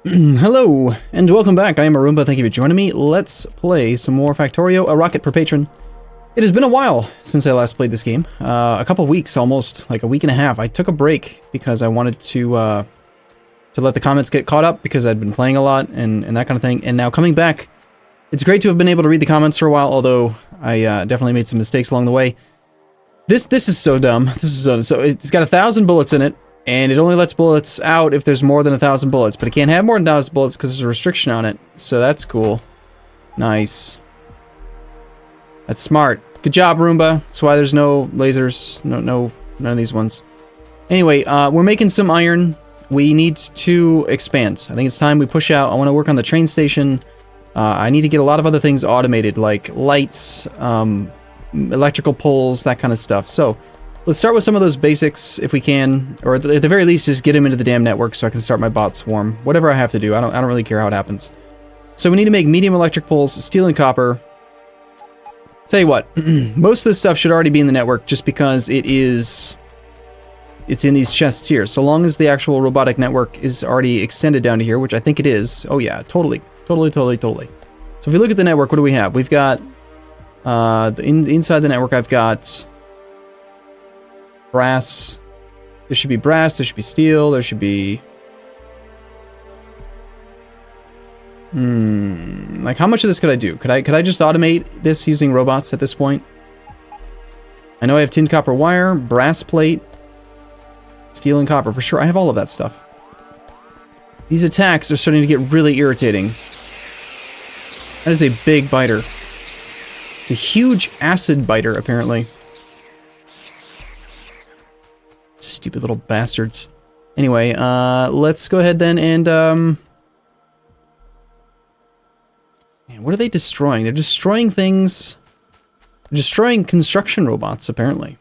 Hello, and welcome back. I am Arumba. Thank you for joining me. Let's play some more Factorio, a rocket per patron. It has been a while since I last played this game. A couple weeks, almost, like a week and a half. I took a break because I wanted to let the comments get caught up because I'd been playing a lot and that kind of thing. And now coming back, it's great to have been able to read the comments for a while, although I definitely made some mistakes along the way. This is so dumb. This is so it's got 1,000 bullets in it. And it only lets bullets out if there's more than 1,000 bullets. But it can't have more than 1,000 bullets because there's a restriction on it. So that's cool. Nice. That's smart. Good job, Arumba. That's why there's no lasers. None of these ones. Anyway, we're making some iron. We need to expand. I think it's time we push out. I want to work on the train station. I need to get a lot of other things automated, like lights, electrical poles, that kind of stuff. So let's start with some of those basics if we can, or at the very least just get them into the damn network so I can start my bot swarm. Whatever I have to do, I don't really care how it happens. So we need to make medium electric poles, steel and copper. Tell you what, most of this stuff should already be in the network just because it's in these chests here. So long as the actual robotic network is already extended down to here, which I think it is. Oh yeah, totally. So if we look at the network, what do we have? We've got inside the network I've got brass. There should be brass, there should be steel, there should be... Like how much of this could I do? Could I just automate this using robots at this point? I know I have tin copper wire, brass plate, steel and copper for sure. I have all of that stuff. These attacks are starting to get really irritating. That is a big biter. It's a huge acid biter, apparently. Stupid little bastards. Anyway, let's go ahead then and, man, what are they destroying? They're destroying things. They're destroying construction robots, apparently.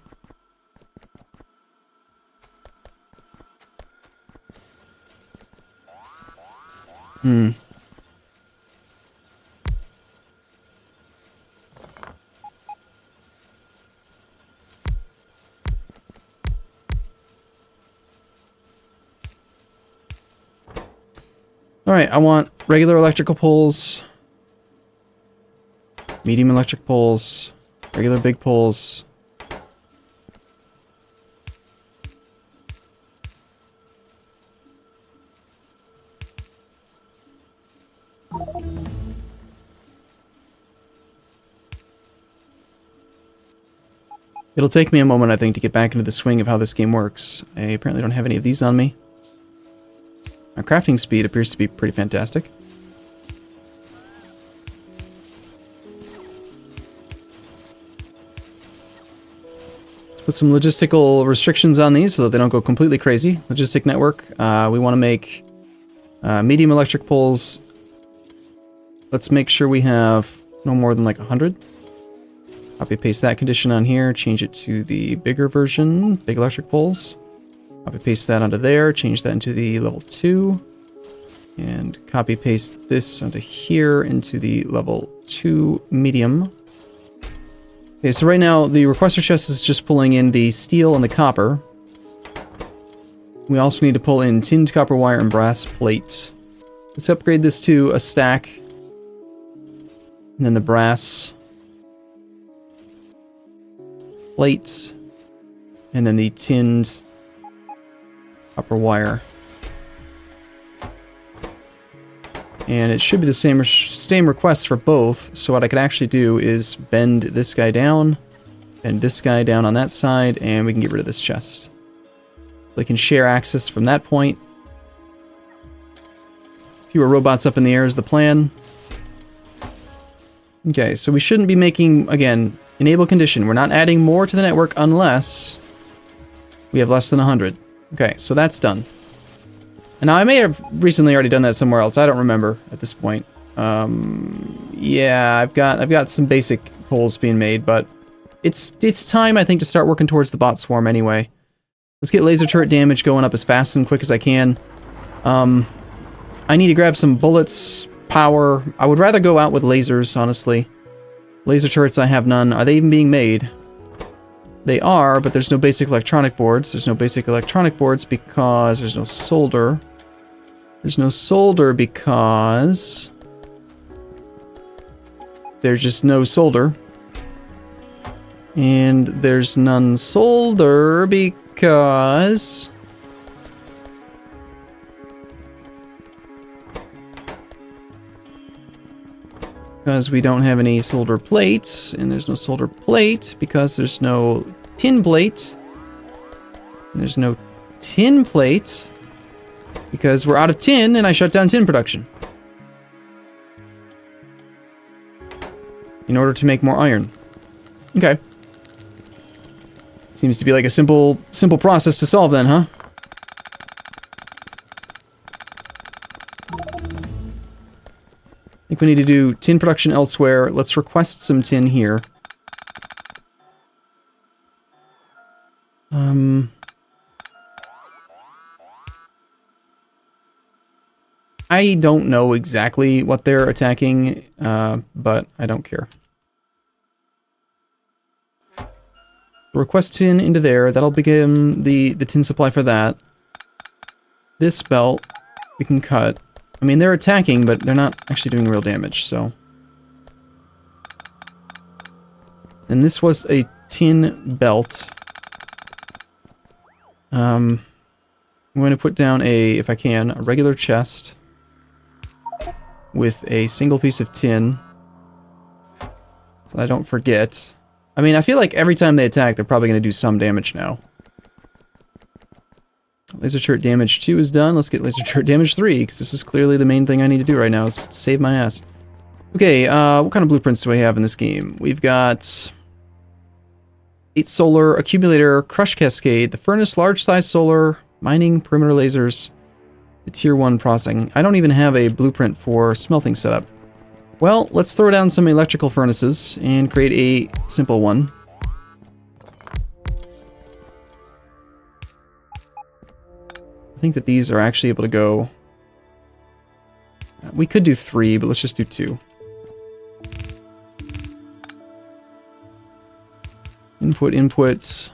Alright, I want regular electrical poles, medium electric poles, regular big poles. It'll take me a moment, I think, to get back into the swing of how this game works. I apparently don't have any of these on me. My crafting speed appears to be pretty fantastic. Put some logistical restrictions on these so that they don't go completely crazy. Logistic network. We want to make medium electric poles. Let's make sure we have no more than like 100. Copy paste that condition on here. Change it to the bigger version. Big electric poles. Copy paste that onto there, change that into the level 2, and copy paste this onto here into the level 2 medium. Okay, so right now the requester chest is just pulling in the steel and the copper. We also need to pull in tinned copper wire and brass plates. Let's upgrade this to a stack, and then the brass plates, and then the tinned copper wire. And it should be the same request for both, so what I could actually do is bend this guy down, and this guy down on that side, and we can get rid of this chest. They can share access from that point. Fewer robots up in the air is the plan. Okay, so we shouldn't be making, again, enable condition. We're not adding more to the network unless we have less than 100. Okay, so that's done. And now I may have recently already done that somewhere else. I don't remember at this point. Yeah, I've got some basic poles being made, but it's time I think to start working towards the bot swarm anyway. Let's get laser turret damage going up as fast and quick as I can. I need to grab some bullets, power. I would rather go out with lasers, honestly. Laser turrets, I have none. Are they even being made? They are, but there's no basic electronic boards. There's no basic electronic boards because there's no solder. There's no solder because there's just no solder. And there's none solder because we don't have any solder plates, and there's no solder plate because there's no tin plate. And there's no tin plate because we're out of tin and I shut down tin production in order to make more iron. Okay. Seems to be like a simple process to solve then, huh? I think we need to do tin production elsewhere. Let's request some tin here. I don't know exactly what they're attacking, but I don't care. Request tin into there. That'll begin the tin supply for that. This belt we can cut. I mean, they're attacking, but they're not actually doing real damage, so. And this was a tin belt. I'm going to put down if I can, a regular chest with a single piece of tin, so I don't forget. I mean, I feel like every time they attack, they're probably going to do some damage now. Laser turret damage 2 is done. Let's get laser turret damage 3, because this is clearly the main thing I need to do right now, is save my ass. Okay, what kind of blueprints do I have in this game? We've got 8 solar, accumulator, crush cascade, the furnace, large size solar, mining, perimeter lasers, the tier 1 processing. I don't even have a blueprint for smelting setup. Well, let's throw down some electrical furnaces and create a simple one. I think that these are actually able to go... We could do 3, but let's just do 2. Inputs.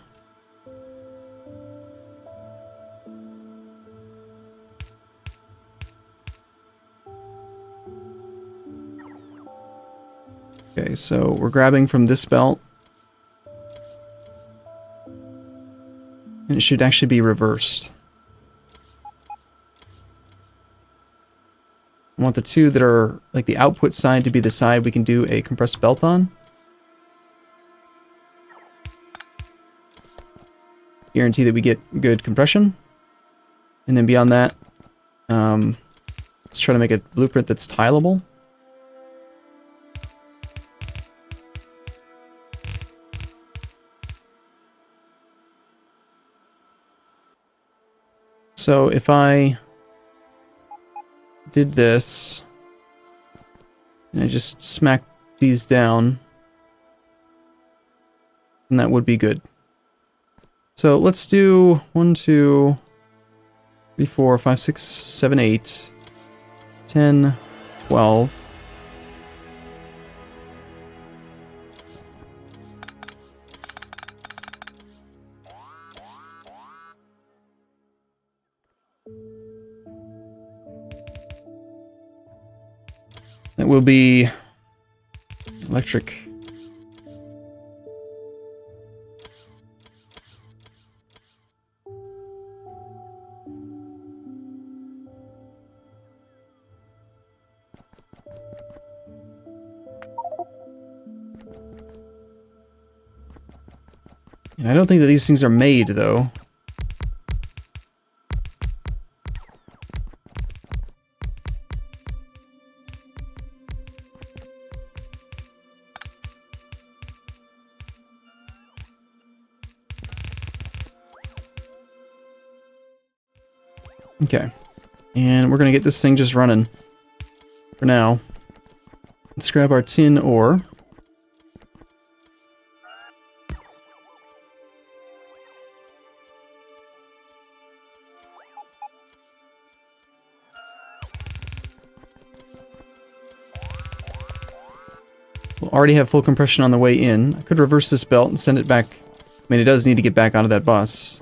Okay, so we're grabbing from this belt. And it should actually be reversed. I want the 2 that are, like, the output side to be the side we can do a compressed belt on. Guarantee that we get good compression. And then beyond that, let's try to make a blueprint that's tileable. So if I did this, and I just smack these down, then that would be good. So let's do 1, 2, 3, 4, 5, 6, 7, 8, 10, 12. That will be electric. And I don't think that these things are made, though. Okay. And we're going to get this thing just running for now. Let's grab our tin ore. We'll already have full compression on the way in. I could reverse this belt and send it back. I mean, it does need to get back onto that bus.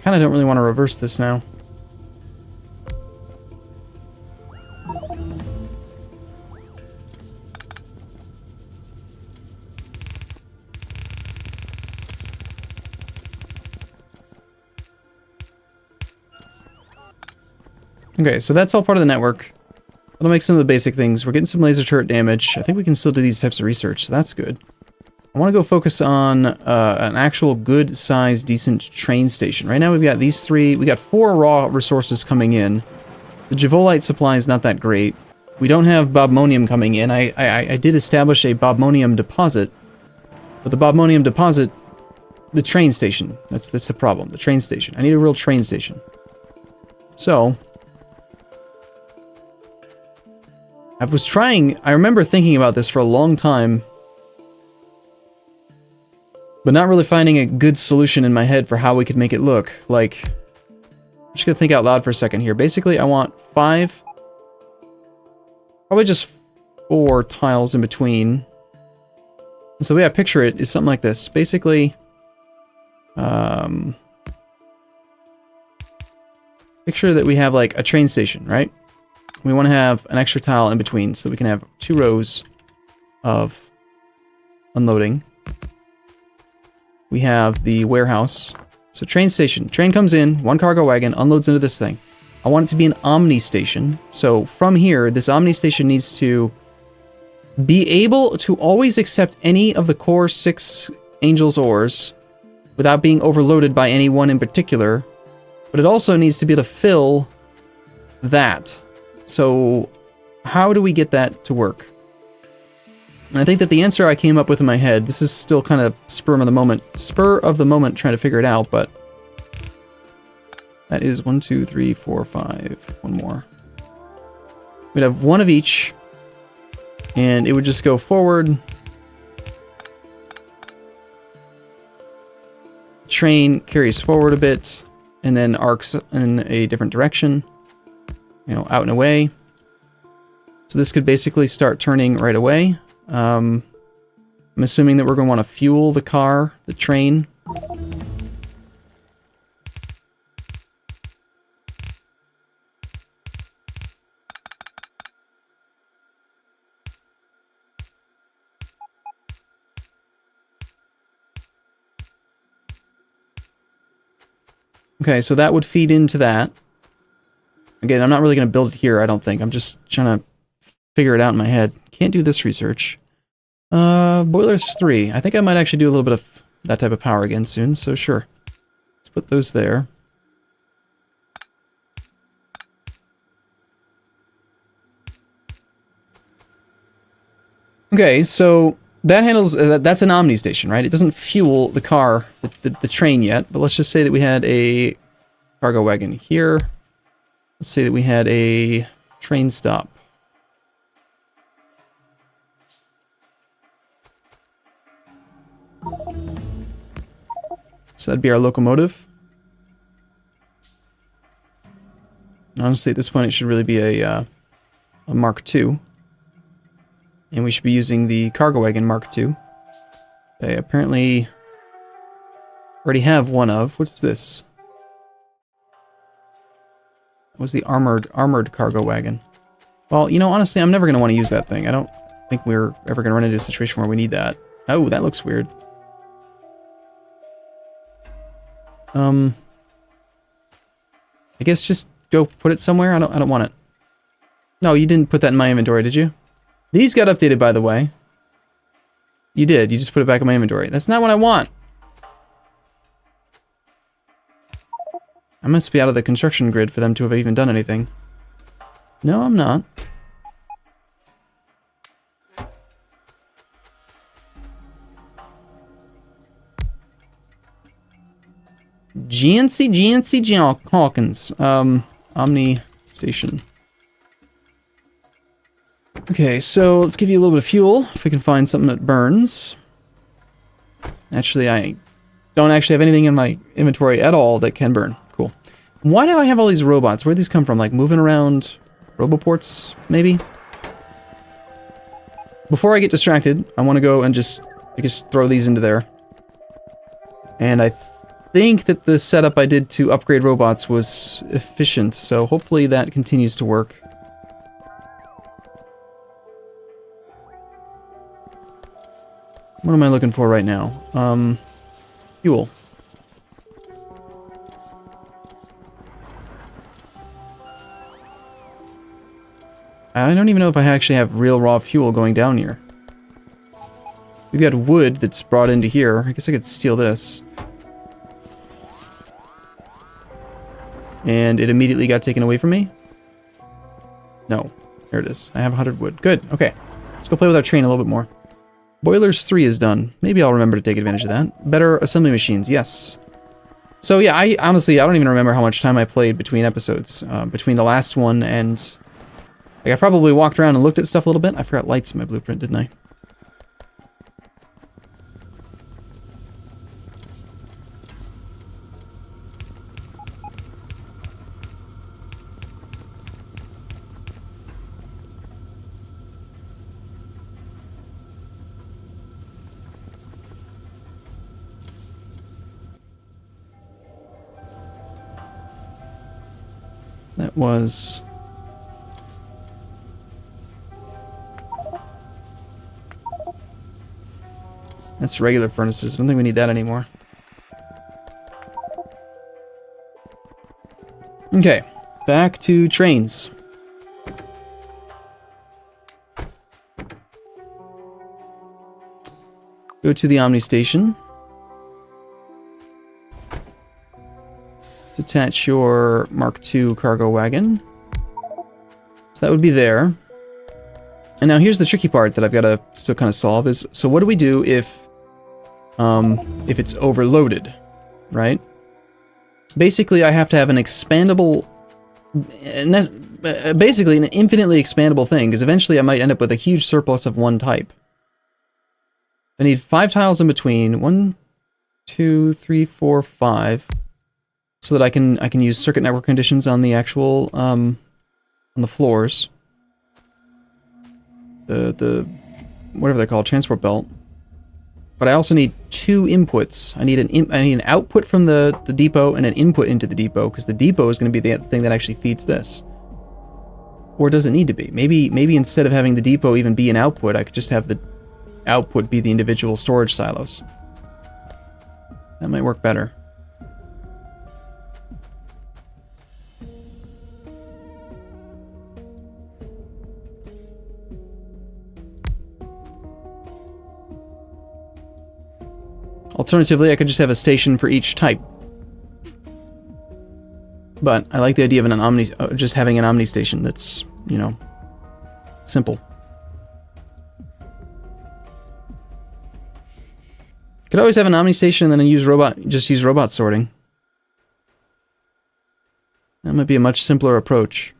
kind of don't really want to reverse this now. Okay, so that's all part of the network. That'll make some of the basic things. We're getting some laser turret damage. I think we can still do these types of research, so that's good. I want to go focus on an actual good-sized, decent train station. Right now we've got these three. We got 4 raw resources coming in. The Javolite supply is not that great. We don't have Bobmonium coming in. I did establish a Bobmonium deposit. But the Bobmonium deposit... The train station. That's the problem. The train station. I need a real train station. So... I remember thinking about this for a long time, but not really finding a good solution in my head for how we could make it look. Like, I'm just gonna think out loud for a second here. Basically, I want 5, probably just 4 tiles in between. And so the way I picture it is something like this. Basically, picture that we have like a train station, right? We want to have an extra tile in between so that we can have 2 rows of unloading. We have the warehouse. So train station. Train comes in, 1 cargo wagon, unloads into this thing. I want it to be an Omni station. So from here, this Omni station needs to be able to always accept any of the core 6 Angel's ores without being overloaded by any one in particular. But it also needs to be able to fill that. So, how do we get that to work? And I think that the answer I came up with in my head, this is still kind of spur of the moment trying to figure it out, but that is 1, 2, 3, 4, 5, one more. We'd have 1 of each, and it would just go forward. Train carries forward a bit, and then arcs in a different direction. You know, out and away. So this could basically start turning right away. I'm assuming that we're going to want to fuel the car, the train. Okay, so that would feed into that. Again, I'm not really going to build it here, I don't think. I'm just trying to figure it out in my head. Can't do this research. Boilers 3. I think I might actually do a little bit of that type of power again soon, so sure. Let's put those there. Okay, so that handles... that's an Omni station, right? It doesn't fuel the car, the train yet, but let's just say that we had a cargo wagon here. Let's say that we had a train stop. So that'd be our locomotive. Honestly, at this point, it should really be a Mark II. And we should be using the cargo wagon Mark II. They apparently already have 1 of. What's this? Was the armored cargo wagon. Well, you know, honestly, I'm never going to want to use that thing. I don't think we're ever going to run into a situation where we need that. Oh, that looks weird. I guess just go put it somewhere. I don't want it. No, you didn't put that in my inventory, did you? These got updated, by the way. You did. You just put it back in my inventory. That's not what I want. I must be out of the construction grid for them to have even done anything. No, I'm not. GNC Hawkins. Omni Station. Okay, so let's give you a little bit of fuel, if we can find something that burns. Actually, I don't actually have anything in my inventory at all that can burn. Cool. Why do I have all these robots? Where'd these come from? Like, moving around roboports, maybe? Before I get distracted, I want to go and just throw these into there. And I think that the setup I did to upgrade robots was efficient, so hopefully that continues to work. What am I looking for right now? Fuel. I don't even know if I actually have real raw fuel going down here. We've got wood that's brought into here. I guess I could steal this. And it immediately got taken away from me? No. There it is. I have 100 wood. Good. Okay. Let's go play with our train a little bit more. Boilers 3 is done. Maybe I'll remember to take advantage of that. Better assembly machines. Yes. So yeah, I honestly don't even remember how much time I played between episodes. Between the last one and... Like, I probably walked around and looked at stuff a little bit. I forgot lights in my blueprint, didn't I? That was... That's regular furnaces. I don't think we need that anymore. Okay, back to trains. Go to the Omni Station. Detach your Mark II cargo wagon. So that would be there. And now here's the tricky part that I've got to still kind of solve is, so what do we do if it's overloaded, right? Basically, I have to have an expandable, basically an infinitely expandable thing, because eventually I might end up with a huge surplus of one type. I need 5 tiles in between, 1, 2, 3, 4, 5, so that I can use circuit network conditions on the actual, on the floors. The whatever they're called, transport belt. But I also need 2 inputs. I need an output from the depot and an input into the depot, because the depot is going to be the thing that actually feeds this. Or does it need to be? Maybe instead of having the depot even be an output, I could just have the output be the individual storage silos. That might work better. Alternatively, I could just have a station for each type. But I like the idea of just having an Omni station that's, you know, simple. Could always have an Omni station and then use robot sorting. That might be a much simpler approach.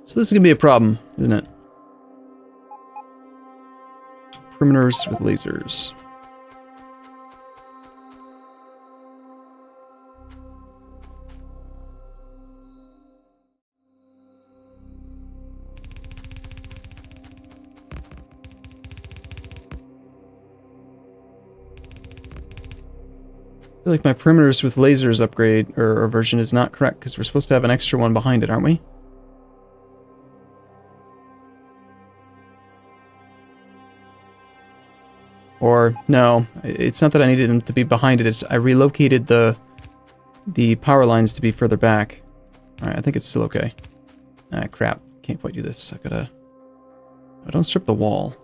So this is going to be a problem, isn't it? Perimeters with lasers. I feel like my perimeters with lasers upgrade or version is not correct, because we're supposed to have an extra one behind it, aren't we? Or, no, it's not that I needed them to be behind it, it's I relocated the power lines to be further back. Alright, I think it's still okay. Ah, crap. Can't quite do this. I gotta... Oh, don't strip the wall.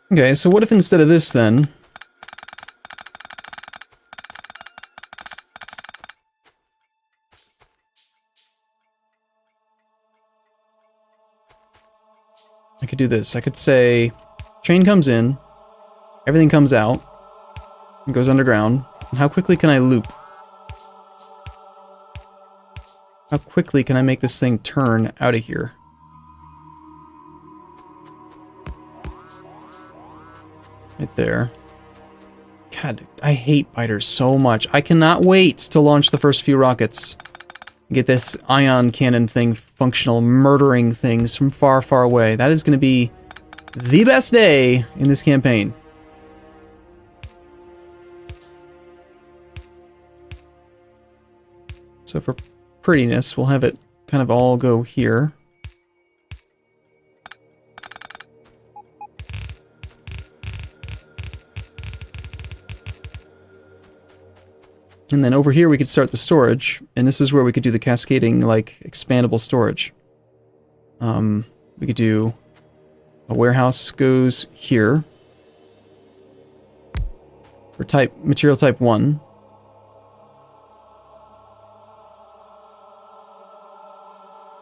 Okay, so what if instead of this then... could do this. I could say, train comes in, everything comes out, and goes underground. And how quickly can I loop? How quickly can I make this thing turn out of here? Right there. God, I hate biters so much. I cannot wait to launch the first few rockets. Get this ion cannon thing functional, murdering things from far, far away. That is going to be the best day in this campaign. So for prettiness, we'll have it kind of all go here. And then over here we could start the storage, and this is where we could do the cascading, like, expandable storage. We could do a warehouse goes here for material type 1.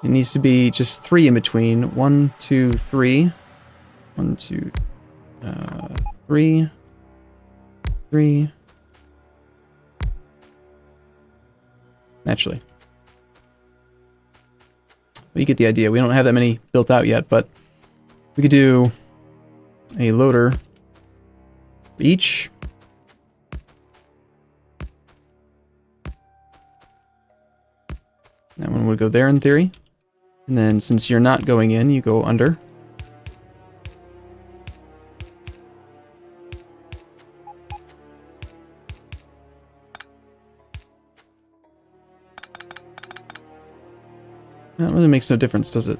It needs to be just 3 in between. 1, 2, 3. 1, 2, 3. 3. Naturally. But you get the idea. We don't have that many built out yet, but we could do a loader for each. That one would go there in theory. And then since you're not going in, you go under. That really makes no difference, does it?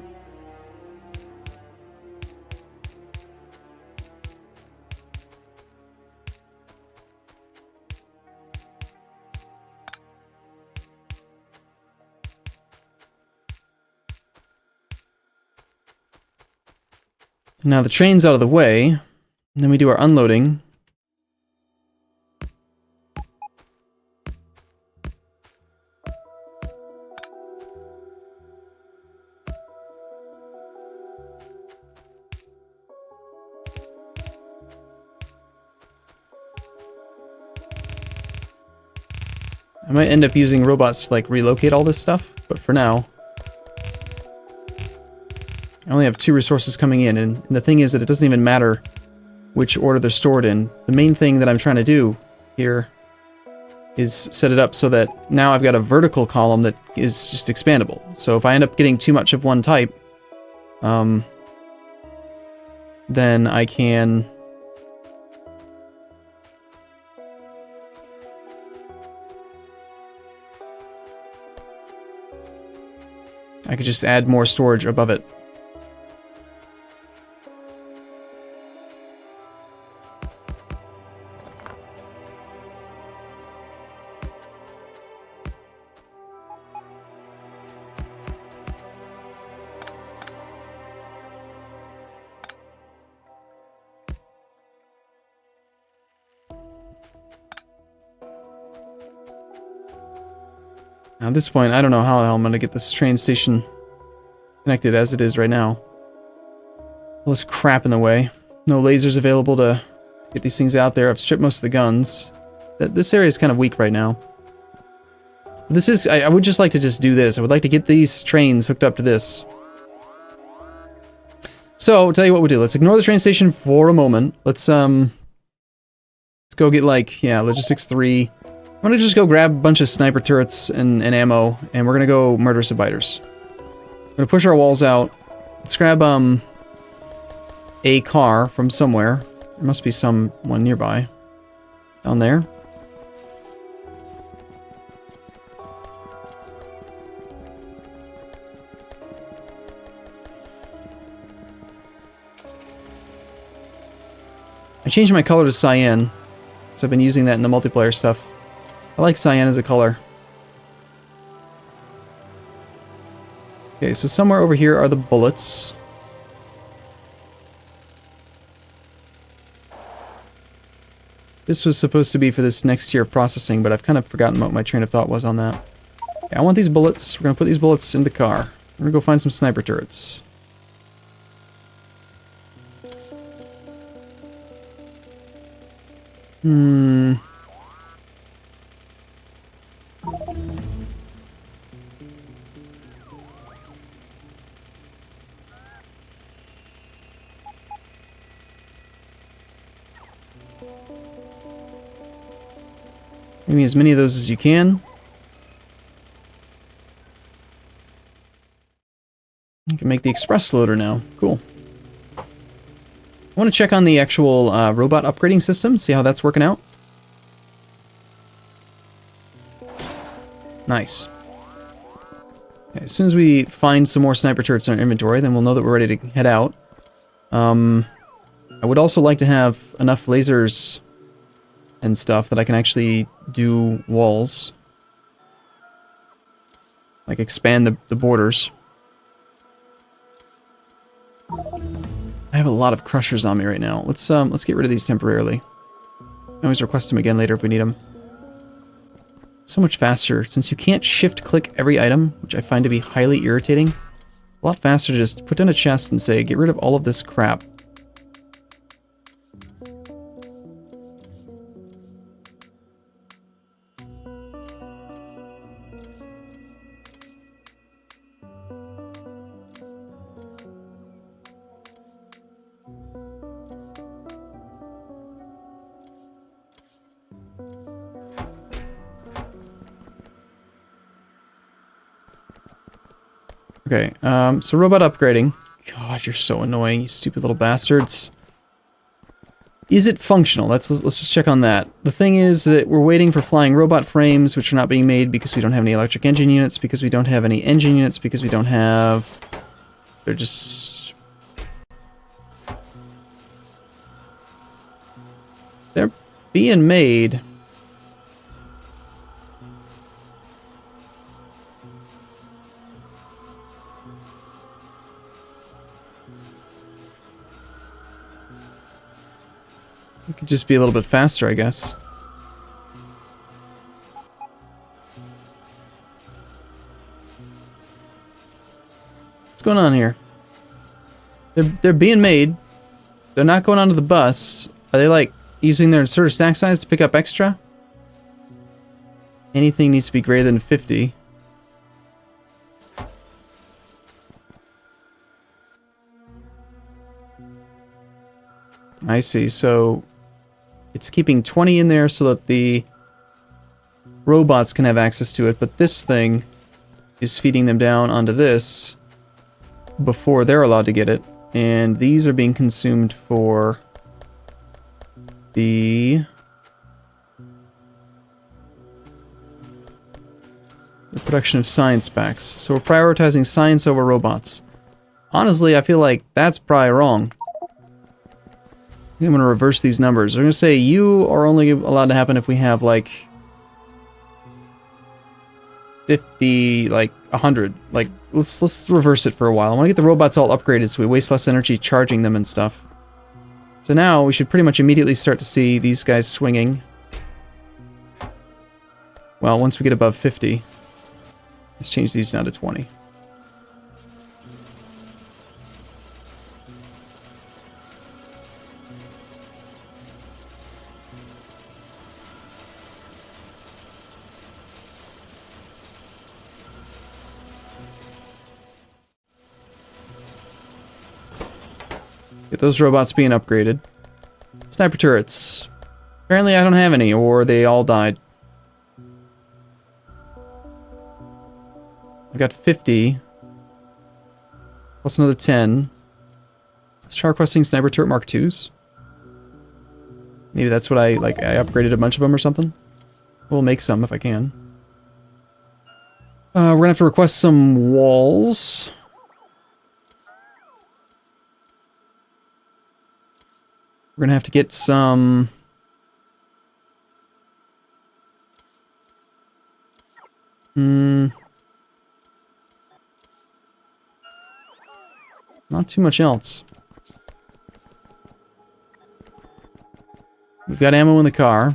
Now the train's out of the way, and then we do our unloading. I might end up using robots to, like, relocate all this stuff, but for now, I only have 2 resources coming in, and the thing is that it doesn't even matter which order they're stored in. The main thing that I'm trying to do here is set it up so that now I've got a vertical column that is just expandable. So if I end up getting too much of one type, then I can... I could just add more storage above it. Now at this point, I don't know how the hell I'm going to get this train station connected as it is right now. All this crap in the way. No lasers available to get these things out there. I've stripped most of the guns. This area is kind of weak right now. This is... I would just like to just do this. I would like to get these trains hooked up to this. So, I'll tell you what we'll do. Let's ignore the train station for a moment. Let's go get, like, yeah, Logistics 3. I'm gonna just go grab a bunch of sniper turrets and ammo, and we're gonna go murder some biters. We're gonna push our walls out. Let's grab, a car from somewhere. There must be someone nearby. Down there. I changed my color to cyan, because I've been using that in the multiplayer stuff. I like cyan as a color. Okay, so somewhere over here are the bullets. This was supposed to be for this next tier of processing, but I've kind of forgotten what my train of thought was on that. Okay, I want these bullets. We're going to put these bullets in the car. We're going to go find some sniper turrets. Hmm. Give me as many of those as you can. You can make the express loader now. Cool. I want to check on the actual robot upgrading system, see how that's working out. Nice. Okay, as soon as we find some more sniper turrets in our inventory, then we'll know that we're ready to head out. I would also like to have enough lasers and stuff that I can actually do walls. Like expand the borders. I have a lot of crushers on me right now. Let's get rid of these temporarily. I can always request them again later if we need them. So much faster, since you can't shift-click every item, which I find to be highly irritating. A lot faster to just put down a chest and say, get rid of all of this crap. Okay, so robot upgrading. God, you're so annoying, you stupid little bastards. Is it functional? Let's just check on that. The thing is that we're waiting for flying robot frames, which are not being made because we don't have any electric engine units, because we don't have any engine units, because we don't have... They're just... They're being made. It could just be a little bit faster, I guess. What's going on here? They're being made. They're not going onto the bus. Are they like using their inserter stack size to pick up extra? Anything needs to be greater than 50. I see, so it's keeping 20 in there so that the robots can have access to it, but this thing is feeding them down onto this before they're allowed to get it, and these are being consumed for the production of science packs. So we're prioritizing science over robots. Honestly, I feel like that's probably wrong. I'm going to reverse these numbers. We're going to say you are only allowed to happen if we have like 50, like 100. Like let's reverse it for a while. I want to get the robots all upgraded so we waste less energy charging them and stuff. So now we should pretty much immediately start to see these guys swinging. Well, once we get above 50, let's change these down to 20. Get those robots being upgraded. Sniper turrets. Apparently I don't have any, or they all died. I got 50. Plus another 10. Let's try requesting sniper turret Mark IIs. Maybe that's what I upgraded a bunch of them or something. We'll make some if I can. We're gonna have to request some walls. We're gonna have to get some... Not too much else. We've got ammo in the car.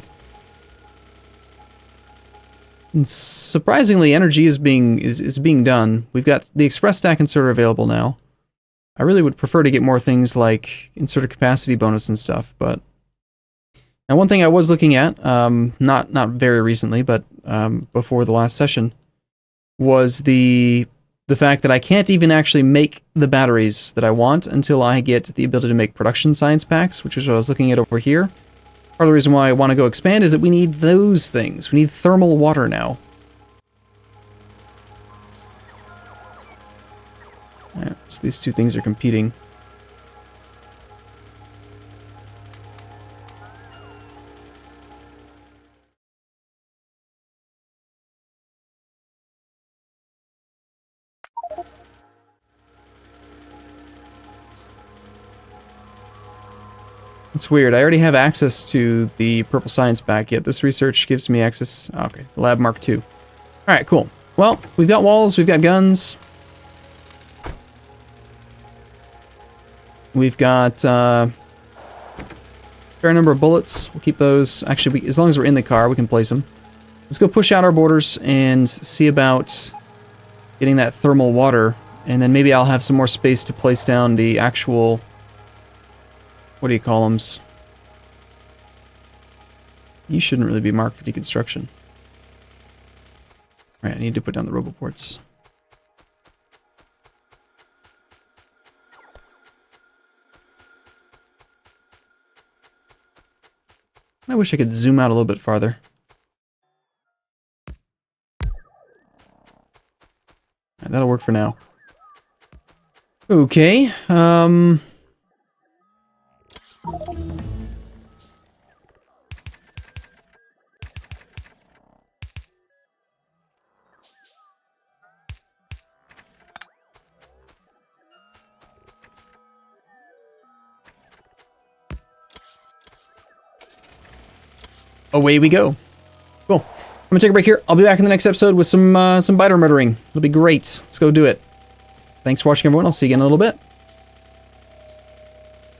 And surprisingly, energy is being done. We've got the express stack inserter available now. I really would prefer to get more things like inserter capacity bonus and stuff, but Now, one thing I was looking at, not very recently, but before the last session, was the fact that I can't even actually make the batteries that I want until I get the ability to make production science packs, which is what I was looking at over here. Part of the reason why I want to go expand is that we need those things. We need thermal water now. Alright, so these two things are competing. It's weird. I already have access to the Purple Science pack, yet this research gives me access... Oh, okay, Lab Mark II. Alright, cool. Well, we've got walls, we've got guns. We've got fair number of bullets. We'll keep those. Actually, as long as we're in the car, we can place them. Let's go push out our borders and see about getting that thermal water. And then maybe I'll have some more space to place down the actual... What do you call them? You shouldn't really be marked for deconstruction. Right, I need to put down the roboports. I wish I could zoom out a little bit farther. Right, that'll work for now. Okay, away we go. Cool. I'm gonna take a break here. I'll be back in the next episode with some biter murdering. It'll be great. Let's go do it. Thanks for watching, everyone. I'll see you again in a little bit.